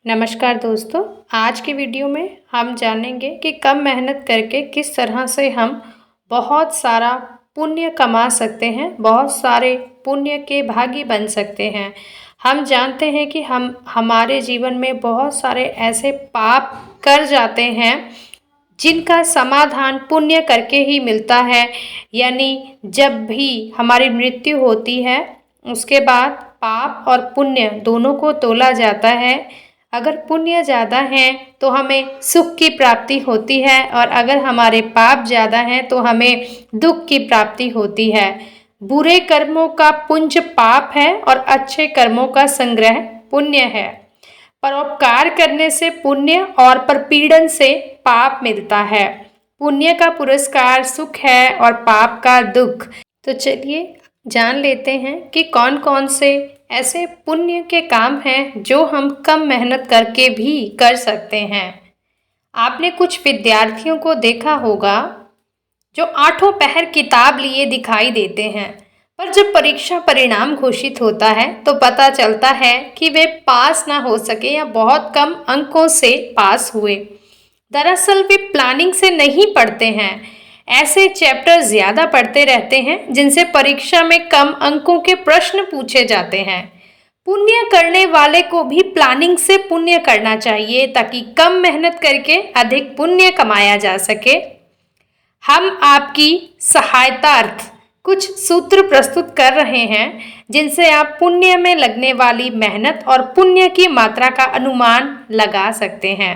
नमस्कार दोस्तों। आज की वीडियो में हम जानेंगे कि कम मेहनत करके किस तरह से हम बहुत सारा पुण्य कमा सकते हैं, बहुत सारे पुण्य के भागी बन सकते हैं। हम जानते हैं कि हम हमारे जीवन में बहुत सारे ऐसे पाप कर जाते हैं जिनका समाधान पुण्य करके ही मिलता है। यानी जब भी हमारी मृत्यु होती है उसके बाद पाप और पुण्य दोनों को तोला जाता है। अगर पुण्य ज़्यादा हैं तो हमें सुख की प्राप्ति होती है और अगर हमारे पाप ज़्यादा हैं तो हमें दुख की प्राप्ति होती है। बुरे कर्मों का पुंज पाप है और अच्छे कर्मों का संग्रह पुण्य है। परोपकार करने से पुण्य और परपीड़न से पाप मिलता है। पुण्य का पुरस्कार सुख है और पाप का दुख। तो चलिए जान लेते हैं कि कौन कौन से ऐसे पुण्य के काम हैं जो हम कम मेहनत करके भी कर सकते हैं। आपने कुछ विद्यार्थियों को देखा होगा जो आठों पहर किताब लिए दिखाई देते हैं, पर जब परीक्षा परिणाम घोषित होता है तो पता चलता है कि वे पास ना हो सके या बहुत कम अंकों से पास हुए। दरअसल वे प्लानिंग से नहीं पढ़ते हैं, ऐसे चैप्टर ज्यादा पढ़ते रहते हैं जिनसे परीक्षा में कम अंकों के प्रश्न पूछे जाते हैं। पुण्य करने वाले को भी प्लानिंग से पुण्य करना चाहिए ताकि कम मेहनत करके अधिक पुण्य कमाया जा सके। हम आपकी सहायतार्थ कुछ सूत्र प्रस्तुत कर रहे हैं जिनसे आप पुण्य में लगने वाली मेहनत और पुण्य की मात्रा का अनुमान लगा सकते हैं।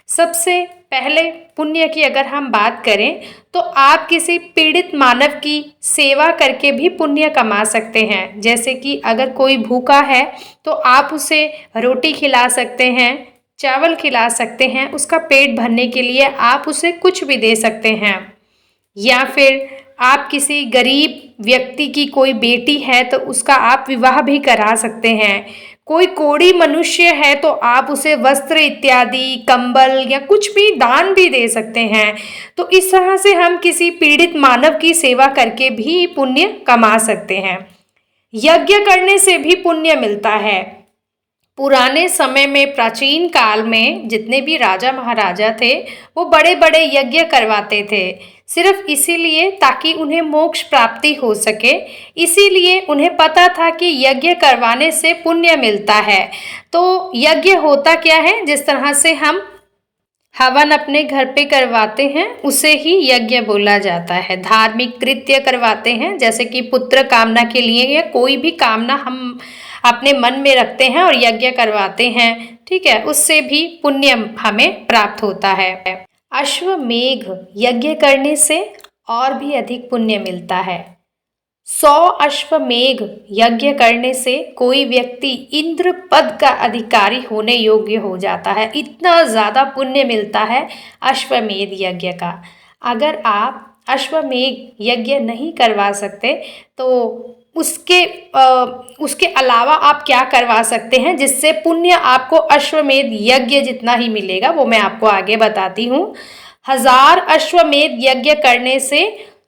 सबसे पहले पुण्य की अगर हम बात करें तो आप किसी पीड़ित मानव की सेवा करके भी पुण्य कमा सकते हैं। जैसे कि अगर कोई भूखा है तो आप उसे रोटी खिला सकते हैं, चावल खिला सकते हैं, उसका पेट भरने के लिए आप उसे कुछ भी दे सकते हैं। या फिर आप किसी गरीब व्यक्ति की कोई बेटी है तो उसका आप विवाह भी करा सकते हैं। कोई कोढ़ी मनुष्य है तो आप उसे वस्त्र इत्यादि, कंबल या कुछ भी दान भी दे सकते हैं। तो इस तरह से हम किसी पीड़ित मानव की सेवा करके भी पुण्य कमा सकते हैं। यज्ञ करने से भी पुण्य मिलता है। पुराने समय में, प्राचीन काल में जितने भी राजा महाराजा थे वो बड़े बड़े यज्ञ करवाते थे, सिर्फ इसीलिए ताकि उन्हें मोक्ष प्राप्ति हो सके। इसीलिए उन्हें पता था कि यज्ञ करवाने से पुण्य मिलता है। तो यज्ञ होता क्या है, जिस तरह से हम हवन अपने घर पे करवाते हैं उसे ही यज्ञ बोला जाता है। धार्मिक कृत्य करवाते हैं जैसे कि पुत्र कामना के लिए या कोई भी कामना हम अपने मन में रखते हैं और यज्ञ करवाते हैं, ठीक है, उससे भी पुण्य हमें प्राप्त होता है। अश्वमेघ यज्ञ करने से और भी अधिक पुण्य मिलता है। 100 अश्वमेघ यज्ञ करने से कोई व्यक्ति इंद्र पद का अधिकारी होने योग्य हो जाता है। इतना ज़्यादा पुण्य मिलता है अश्वमेध यज्ञ का। अगर आप अश्वमेघ यज्ञ नहीं करवा सकते तो उसके अलावा आप क्या करवा सकते हैं जिससे पुण्य आपको अश्वमेध यज्ञ जितना ही मिलेगा, वो मैं आपको आगे बताती हूँ। 1000 अश्वमेध यज्ञ करने से,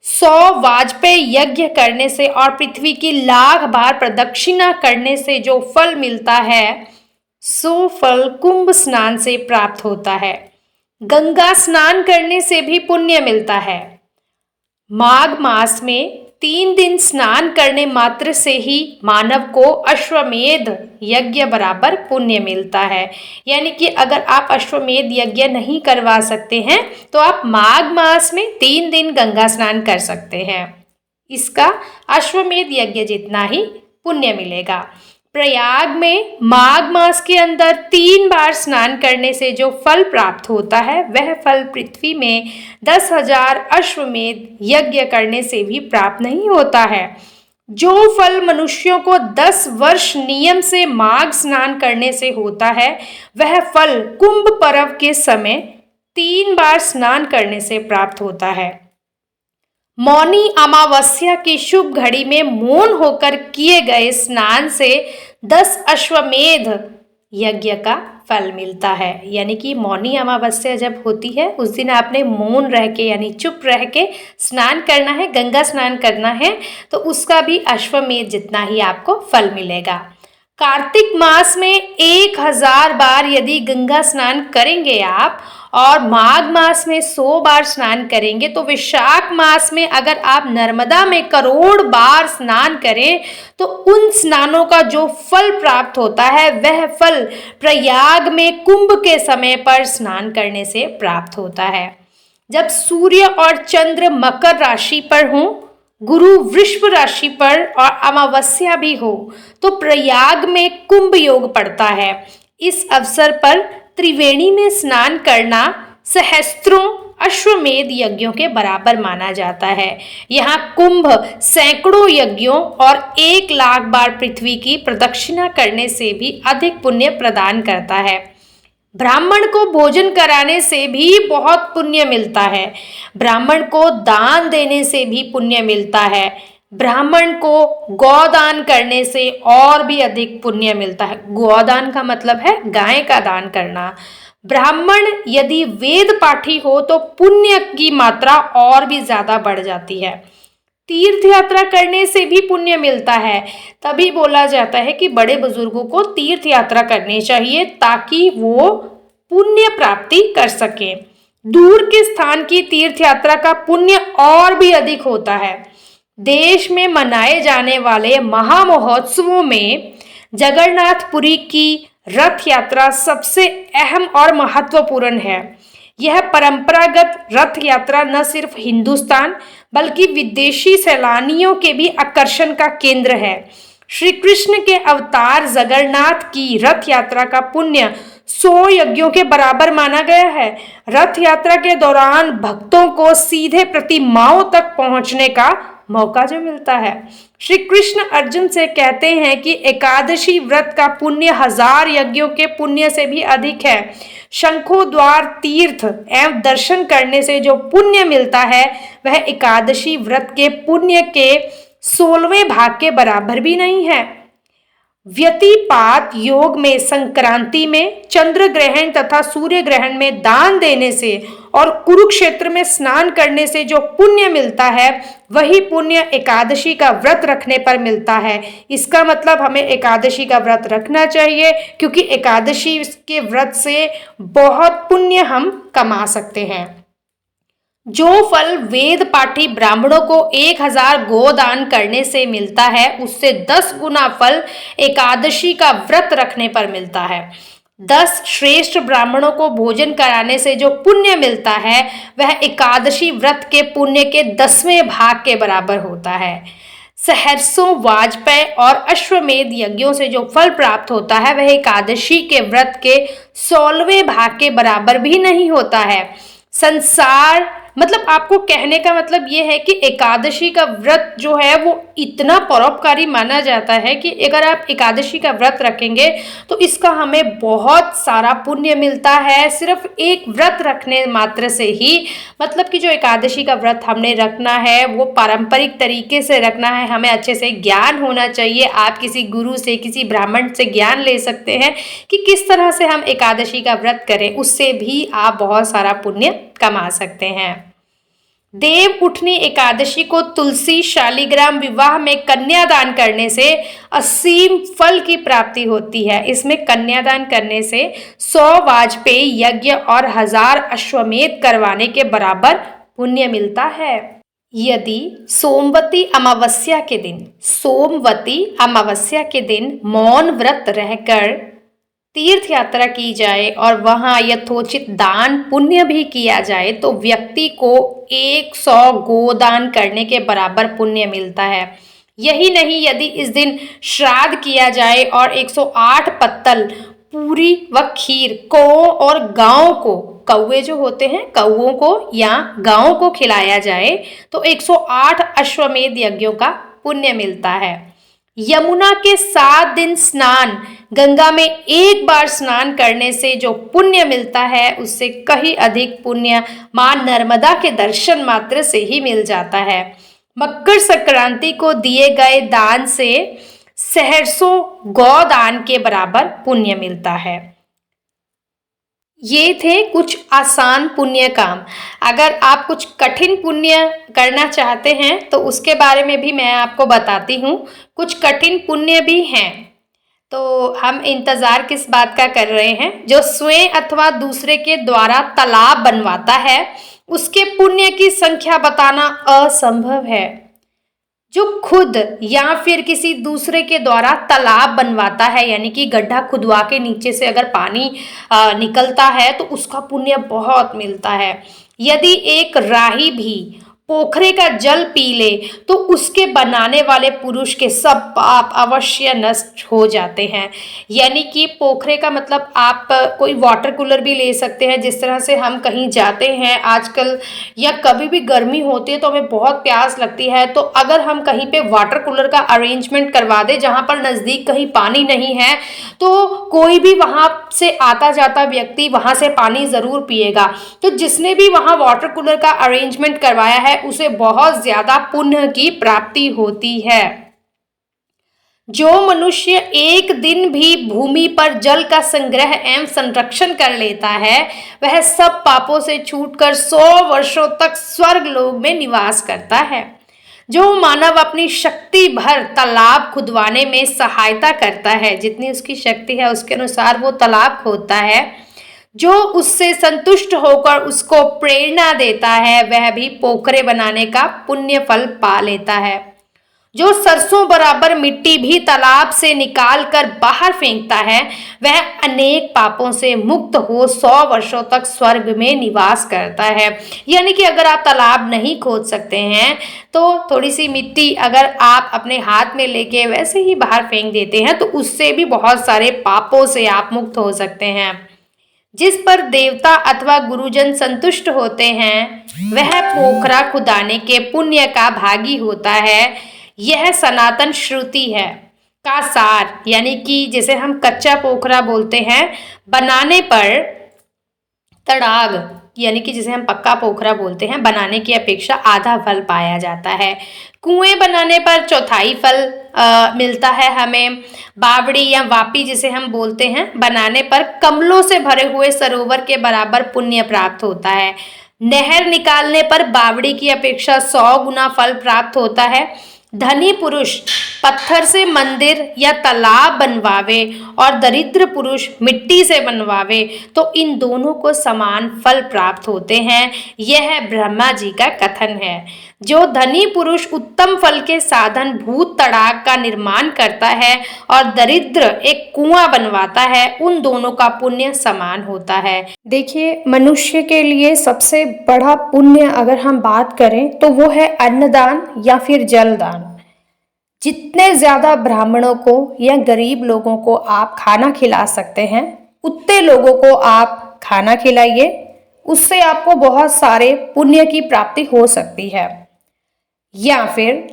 100 वाजपेयी यज्ञ करने से और पृथ्वी की लाख बार प्रदक्षिणा करने से जो फल मिलता है सो फल कुंभ स्नान से प्राप्त होता है। गंगा स्नान करने से भी पुण्य मिलता है। माघ मास में 3 दिन स्नान करने मात्र से ही मानव को अश्वमेध यज्ञ बराबर पुण्य मिलता है। यानी कि अगर आप अश्वमेध यज्ञ नहीं करवा सकते हैं तो आप माघ मास में 3 दिन गंगा स्नान कर सकते हैं। इसका अश्वमेध यज्ञ जितना ही पुण्य मिलेगा। प्रयाग में माघ मास के अंदर 3 बार स्नान करने से जो फल प्राप्त होता है वह फल पृथ्वी में 10,000 अश्वमेध यज्ञ करने से भी प्राप्त नहीं होता है। जो फल मनुष्यों को 10 वर्ष नियम से माघ स्नान करने से होता है वह फल कुंभ पर्व के समय 3 बार स्नान करने से प्राप्त होता है। मौनी अमावस्या की शुभ घड़ी में मौन होकर किए गए स्नान से 10 अश्वमेध यज्ञ का फल मिलता है। यानी कि मौनी अमावस्या जब होती है उस दिन आपने मौन रह के यानी चुप रह के स्नान करना है, गंगा स्नान करना है, तो उसका भी अश्वमेध जितना ही आपको फल मिलेगा। कार्तिक मास में 1000 बार यदि गंगा स्नान करेंगे आप और माघ मास में 100 बार स्नान करेंगे, तो वैशाख मास में अगर आप नर्मदा में करोड़ बार स्नान करें तो उन स्नानों का जो फल प्राप्त होता है वह फल प्रयाग में कुंभ के समय पर स्नान करने से प्राप्त होता है। जब सूर्य और चंद्र मकर राशि पर हों, गुरु वृषभ राशि पर और अमावस्या भी हो तो प्रयाग में कुंभ योग पड़ता है। इस अवसर पर त्रिवेणी में स्नान करना सहस्त्रों अश्वमेध यज्ञों के बराबर माना जाता है। यहाँ कुंभ सैकड़ों यज्ञों और 1,00,000 बार पृथ्वी की प्रदक्षिणा करने से भी अधिक पुण्य प्रदान करता है। ब्राह्मण को भोजन कराने से भी बहुत पुण्य मिलता है। ब्राह्मण को दान देने से भी पुण्य मिलता है। ब्राह्मण को गौदान करने से और भी अधिक पुण्य मिलता है। गौदान का मतलब है गाय का दान करना। ब्राह्मण यदि वेद पाठी हो तो पुण्य की मात्रा और भी ज्यादा बढ़ जाती है। तीर्थ यात्रा करने से भी पुण्य मिलता है। तभी बोला जाता है कि बड़े बुजुर्गों को तीर्थ यात्रा करनी चाहिए ताकि वो पुण्य प्राप्ति कर सके। दूर के स्थान की तीर्थ यात्रा का पुण्य और भी अधिक होता है। देश में मनाए जाने वाले महामहोत्सवों में जगन्नाथपुरी की रथ यात्रा सबसे अहम और महत्वपूर्ण है। यह परंपरागत रथ यात्रा न सिर्फ हिंदुस्तान बल्कि विदेशी सैलानियों के भी आकर्षण का केंद्र है। श्री कृष्ण के अवतार जगन्नाथ की रथ यात्रा का पुण्य 100 यज्ञों के बराबर माना गया है। रथ यात्रा के दौरान भक्तों को सीधे प्रतिमाओं तक पहुंचने का मौका जो मिलता है। श्री कृष्ण अर्जुन से कहते हैं कि एकादशी व्रत का पुण्य 1000 यज्ञों के पुण्य से भी अधिक है। शंखोद्वार तीर्थ एवं दर्शन करने से जो पुण्य मिलता है वह एकादशी व्रत के पुण्य के 16वें भाग के बराबर भी नहीं है। व्यतिपात योग में संक्रांति में, चंद्र ग्रहण तथा सूर्य ग्रहण में दान देने से और कुरुक्षेत्र में स्नान करने से जो पुण्य मिलता है वही पुण्य एकादशी का व्रत रखने पर मिलता है। इसका मतलब हमें एकादशी का व्रत रखना चाहिए क्योंकि एकादशी के व्रत से बहुत पुण्य हम कमा सकते हैं। जो फल वेद पाठी ब्राह्मणों को 1000 गोदान करने से मिलता है उससे 10 गुना फल एकादशी का व्रत रखने पर मिलता है। 10 श्रेष्ठ ब्राह्मणों को भोजन कराने से जो पुण्य मिलता है वह एकादशी व्रत के पुण्य के 10वें भाग के बराबर होता है। सहर्षों वाजपेय और अश्वमेध यज्ञों से जो फल प्राप्त होता है वह एकादशी के व्रत के 16वें भाग के बराबर भी नहीं होता है। संसार मतलब आपको कहने का मतलब ये है कि एकादशी का व्रत जो है वो इतना परोपकारी माना जाता है कि अगर आप एकादशी का व्रत रखेंगे तो इसका हमें बहुत सारा पुण्य मिलता है। सिर्फ एक व्रत रखने मात्र से ही, मतलब कि जो एकादशी का व्रत हमने रखना है वो पारंपरिक तरीके से रखना है। हमें अच्छे से ज्ञान होना चाहिए। आप किसी गुरु से, किसी ब्राह्मण से ज्ञान ले सकते हैं कि किस तरह से हम एकादशी का व्रत करें, उससे भी आप बहुत सारा पुण्य कमा सकते हैं। देव उठनी एकादशी को तुलसी शालिग्राम विवाह में कन्यादान करने से असीम फल की प्राप्ति होती है। इसमें कन्यादान करने से 100 वाजपेयी यज्ञ और 1000 अश्वमेध करवाने के बराबर पुण्य मिलता है। यदि सोमवती अमावस्या के दिन मौन व्रत रहकर तीर्थ यात्रा की जाए और वहाँ यथोचित दान पुण्य भी किया जाए तो व्यक्ति को 100 गोदान करने के बराबर पुण्य मिलता है। यही नहीं, यदि इस दिन श्राद्ध किया जाए और 108 पत्तल पूरी व खीर कौओं और गायों को, कौवे जो होते हैं कौओं को या गायों को खिलाया जाए तो 108 अश्वमेध यज्ञों का पुण्य मिलता है। यमुना के 7 दिन स्नान, गंगा में 1 बार स्नान करने से जो पुण्य मिलता है उससे कहीं अधिक पुण्य मां नर्मदा के दर्शन मात्र से ही मिल जाता है। मकर संक्रांति को दिए गए दान से सहर्षों गौदान के बराबर पुण्य मिलता है। ये थे कुछ आसान पुण्य काम। अगर आप कुछ कठिन पुण्य करना चाहते हैं तो उसके बारे में भी मैं आपको बताती हूँ। कुछ कठिन पुण्य भी हैं। तो हम इंतजार किस बात का कर रहे हैं? जो स्वयं अथवा दूसरे के द्वारा तालाब बनवाता है, उसके पुण्य की संख्या बताना असंभव है। जो खुद या फिर किसी दूसरे के द्वारा तालाब बनवाता है, यानी कि गड्ढा खुदवा के नीचे से अगर पानी निकलता है तो उसका पुण्य बहुत मिलता है। यदि एक राही भी पोखरे का जल पी ले तो उसके बनाने वाले पुरुष के सब पाप अवश्य नष्ट हो जाते हैं। यानी कि पोखरे का मतलब आप कोई वाटर कूलर भी ले सकते हैं। जिस तरह से हम कहीं जाते हैं आजकल, या कभी भी गर्मी होती है तो हमें बहुत प्यास लगती है, तो अगर हम कहीं पे वाटर कूलर का अरेंजमेंट करवा दें जहाँ पर नज़दीक कहीं पानी नहीं है, तो कोई भी वहाँ से आता जाता व्यक्ति वहाँ से पानी ज़रूर पिएगा। तो जिसने भी वहाँ वाटर कूलर का अरेंजमेंट करवाया है उसे बहुत ज़्यादा पुण्य की प्राप्ति होती है। जो मनुष्य एक दिन भी भूमि पर जल का संग्रह एवं संरक्षण कर लेता है, वह सब पापों से छूटकर 100 वर्षों तक स्वर्ग लोक में निवास करता है। जो मानव अपनी शक्ति भर तालाब खुदवाने में सहायता करता है, जितनी उसकी शक्ति है उसके अनुसार वो तालाब खोदता है, जो उससे संतुष्ट होकर उसको प्रेरणा देता है, वह भी पोखरे बनाने का पुण्य फल पा लेता है। जो सरसों बराबर मिट्टी भी तालाब से निकाल कर बाहर फेंकता है, वह अनेक पापों से मुक्त हो 100 वर्षों तक स्वर्ग में निवास करता है। यानी कि अगर आप तालाब नहीं खोद सकते हैं तो थोड़ी सी मिट्टी अगर आप अपने हाथ में लेके वैसे ही बाहर फेंक देते हैं तो उससे भी बहुत सारे पापों से आप मुक्त हो सकते हैं। जिस पर देवता अथवा गुरुजन संतुष्ट होते हैं, वह पोखरा खुदाने के पुण्य का भागी होता है। यह सनातन श्रुति है का सार, यानी कि जिसे हम कच्चा पोखरा बोलते हैं, बनाने पर तड़ाग, यानी कि जिसे हम पक्का पोखरा बोलते हैं, बनाने की अपेक्षा आधा फल पाया जाता है। कुएं बनाने पर चौथाई फल मिलता है हमें। बावड़ी या वापी जिसे हम बोलते हैं, बनाने पर कमलों से भरे हुए सरोवर के बराबर पुण्य प्राप्त होता है। नहर निकालने पर बावड़ी की अपेक्षा 100 गुना फल प्राप्त होता है। धनी पुरुष पत्थर से मंदिर या तालाब बनवावे और दरिद्र पुरुष मिट्टी से बनवावे तो इन दोनों को समान फल प्राप्त होते हैं। यह ब्रह्मा जी का कथन है। जो धनी पुरुष उत्तम फल के साधन भूत तड़ाग का निर्माण करता है और दरिद्र एक कुआं बनवाता है, उन दोनों का पुण्य समान होता है। देखिए, मनुष्य के लिए सबसे बड़ा पुण्य अगर हम बात करें तो वो है अन्नदान या फिर जलदान। जितने ज्यादा ब्राह्मणों को या गरीब लोगों को आप खाना खिला सकते हैं, उतने लोगों को आप खाना खिलाइए, उससे आपको बहुत सारे पुण्य की प्राप्ति हो सकती है। या फिर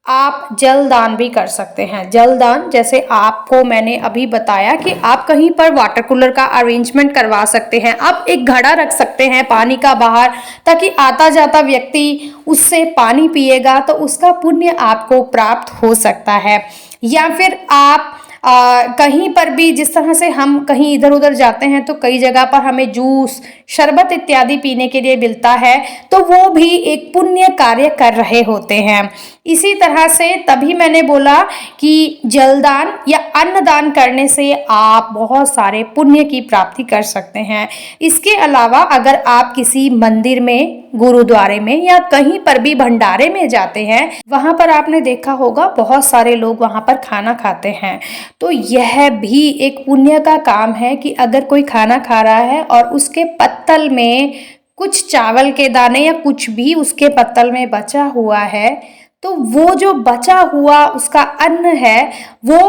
आप जलदान भी कर सकते हैं। जलदान जैसे आपको मैंने अभी बताया कि आप कहीं पर वाटर कूलर का अरेंजमेंट करवा सकते हैं, आप एक घड़ा रख सकते हैं पानी का बाहर, ताकि आता जाता व्यक्ति उससे पानी पिएगा तो उसका पुण्य आपको प्राप्त हो सकता है। या फिर आप कहीं पर भी, जिस तरह से हम कहीं इधर उधर जाते हैं तो कई जगह पर हमें जूस, शरबत इत्यादि पीने के लिए मिलता है, तो वो भी एक पुण्य कार्य कर रहे होते हैं। इसी तरह से तभी मैंने बोला कि जलदान या अन्नदान करने से आप बहुत सारे पुण्य की प्राप्ति कर सकते हैं। इसके अलावा अगर आप किसी मंदिर में, गुरुद्वारे में या कहीं पर भी भंडारे में जाते हैं, वहां पर आपने देखा होगा बहुत सारे लोग वहां पर खाना खाते हैं। तो यह भी एक पुण्य का काम है कि अगर कोई खाना खा रहा है और उसके पत्तल में कुछ चावल के दाने या कुछ भी उसके पत्तल में बचा हुआ है, तो वो जो बचा हुआ उसका अन्न है वो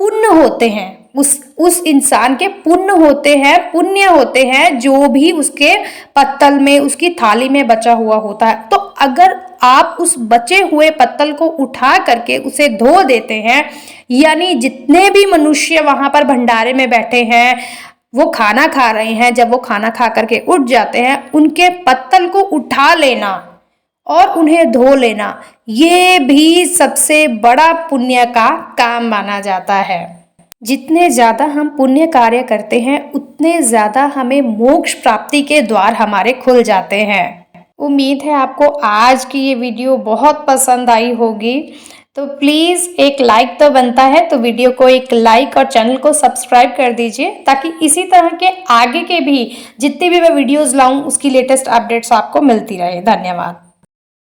पुण्य होते हैं, उस इंसान के पुण्य होते हैं, पुण्य होते हैं जो भी उसके पत्तल में, उसकी थाली में बचा हुआ होता है। तो अगर आप उस बचे हुए पत्तल को उठा करके उसे धो देते हैं, यानी जितने भी मनुष्य वहां पर भंडारे में बैठे हैं, वो खाना खा रहे हैं, जब वो खाना खा करके उठ जाते हैं, उनके पत्तल को उठा लेना और उन्हें धो लेना, ये भी सबसे बड़ा पुण्य का काम माना जाता है। जितने ज़्यादा हम पुण्य कार्य करते हैं उतने ज़्यादा हमें मोक्ष प्राप्ति के द्वार हमारे खुल जाते हैं। उम्मीद है आपको आज की ये वीडियो बहुत पसंद आई होगी। तो प्लीज़ एक लाइक तो बनता है, तो वीडियो को एक लाइक और चैनल को सब्सक्राइब कर दीजिए, ताकि इसी तरह के आगे के भी जितनी भी मैं वीडियोस लाऊं उसकी लेटेस्ट अपडेट्स आपको मिलती रहे। धन्यवाद।